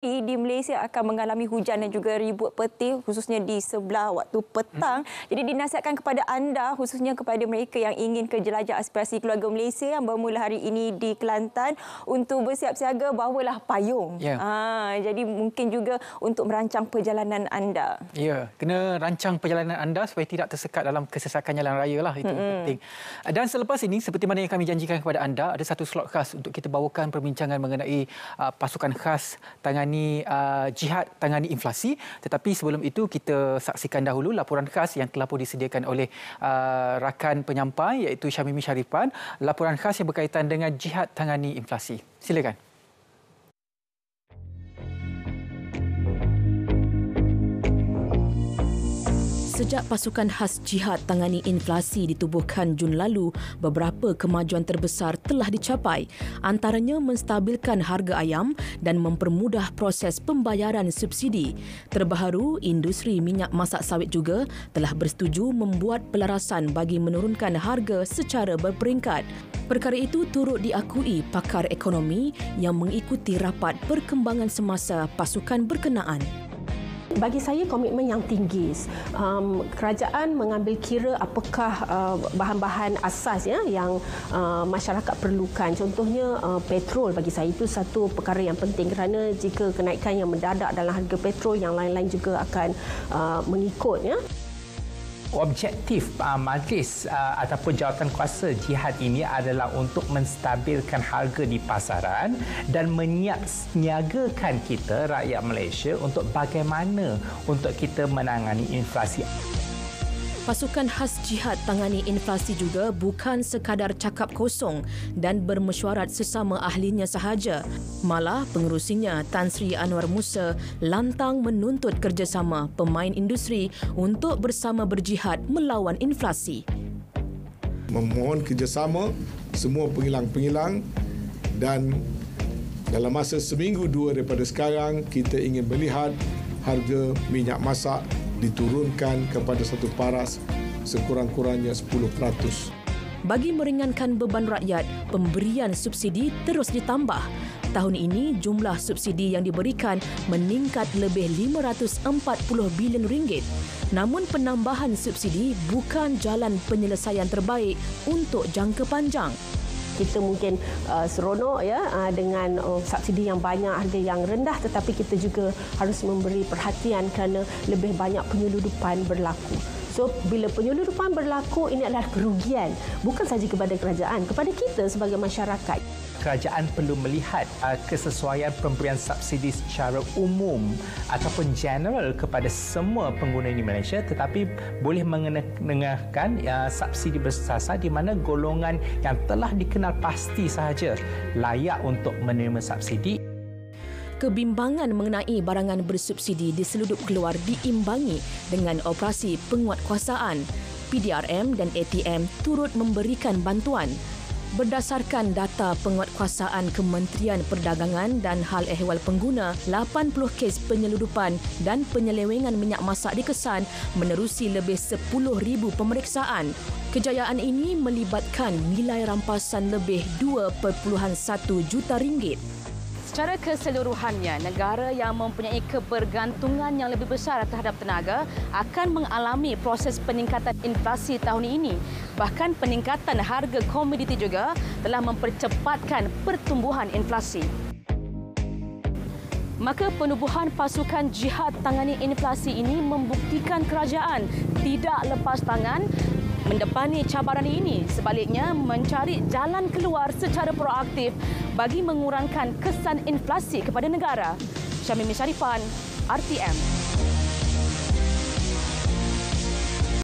Di Malaysia akan mengalami hujan dan juga ribut petir khususnya di sebelah waktu petang. Jadi dinasihatkan kepada anda khususnya kepada mereka yang ingin ke jelajah aspirasi keluarga Malaysia yang bermula hari ini di Kelantan untuk bersiap siaga bawalah payung. Jadi mungkin juga untuk merancang perjalanan anda. Ya, kena rancang perjalanan anda supaya tidak tersekat dalam kesesakan jalan raya lah, itu penting. Dan selepas ini seperti mana yang kami janjikan kepada anda, ada satu slot khas untuk kita bawakan perbincangan mengenai pasukan khas tangani jihad tangani inflasi. Tetapi sebelum itu kita saksikan dahulu laporan khas yang telah pun disediakan oleh rakan penyampai iaitu Syamimi Sharifan, laporan khas yang berkaitan dengan jihad tangani inflasi. Silakan. Sejak pasukan khas jihad tangani inflasi ditubuhkan Jun lalu, beberapa kemajuan terbesar telah dicapai. Antaranya menstabilkan harga ayam dan mempermudah proses pembayaran subsidi. Terbaru, industri minyak masak sawit juga telah bersetuju membuat pelarasan bagi menurunkan harga secara berperingkat. Perkara itu turut diakui pakar ekonomi yang mengikuti rapat perkembangan semasa pasukan berkenaan. Bagi saya komitmen yang tinggi. Kerajaan mengambil kira apakah bahan-bahan asas yang masyarakat perlukan. Contohnya petrol, bagi saya itu satu perkara yang penting kerana jika kenaikan yang mendadak dalam harga petrol, yang lain-lain juga akan mengikut. Objektif majlis ataupun jawatan kuasa jihad ini adalah untuk menstabilkan harga di pasaran dan menyiagakan kita rakyat Malaysia untuk bagaimana untuk kita menangani inflasi. Pasukan khas jihad tangani inflasi juga bukan sekadar cakap kosong dan bermesyuarat sesama ahlinya sahaja. Malah pengerusinya Tan Sri Anwar Musa lantang menuntut kerjasama pemain industri untuk bersama berjihad melawan inflasi. Memohon kerjasama semua pengilang-pengilang dan dalam masa seminggu dua daripada sekarang kita ingin melihat harga minyak masak diturunkan kepada satu paras sekurang-kurangnya 10%. Bagi meringankan beban rakyat, pemberian subsidi terus ditambah. Tahun ini, jumlah subsidi yang diberikan meningkat lebih 540 bilion ringgit. Namun penambahan subsidi bukan jalan penyelesaian terbaik untuk jangka panjang. Kita mungkin seronok dengan subsidi yang banyak, harga yang rendah, tetapi kita juga harus memberi perhatian kerana lebih banyak penyeludupan berlaku. So, bila penyeludupan berlaku, ini adalah kerugian bukan sahaja kepada kerajaan, kepada kita sebagai masyarakat. Kerajaan perlu melihat kesesuaian pemberian subsidi secara umum ataupun general kepada semua pengguna di Malaysia, tetapi boleh mengenakan subsidi bersasar di mana golongan yang telah dikenal pasti sahaja layak untuk menerima subsidi. Kebimbangan mengenai barangan bersubsidi di seluduk keluar diimbangi dengan operasi penguatkuasaan. PDRM dan ATM turut memberikan bantuan. Berdasarkan data penguatkuasaan Kementerian Perdagangan dan Hal Ehwal Pengguna, 80 kes penyeludupan dan penyelewengan minyak masak dikesan menerusi lebih 10,000 pemeriksaan. Kejayaan ini melibatkan nilai rampasan lebih 2.1 juta ringgit. Secara keseluruhannya, negara yang mempunyai kebergantungan yang lebih besar terhadap tenaga akan mengalami proses peningkatan inflasi tahun ini. Bahkan peningkatan harga komoditi juga telah mempercepatkan pertumbuhan inflasi. Maka penubuhan pasukan jihad tangani inflasi ini membuktikan kerajaan tidak lepas tangan mendepani cabaran ini, sebaliknya mencari jalan keluar secara proaktif bagi mengurangkan kesan inflasi kepada negara. Syamimi Sharifan, RTM.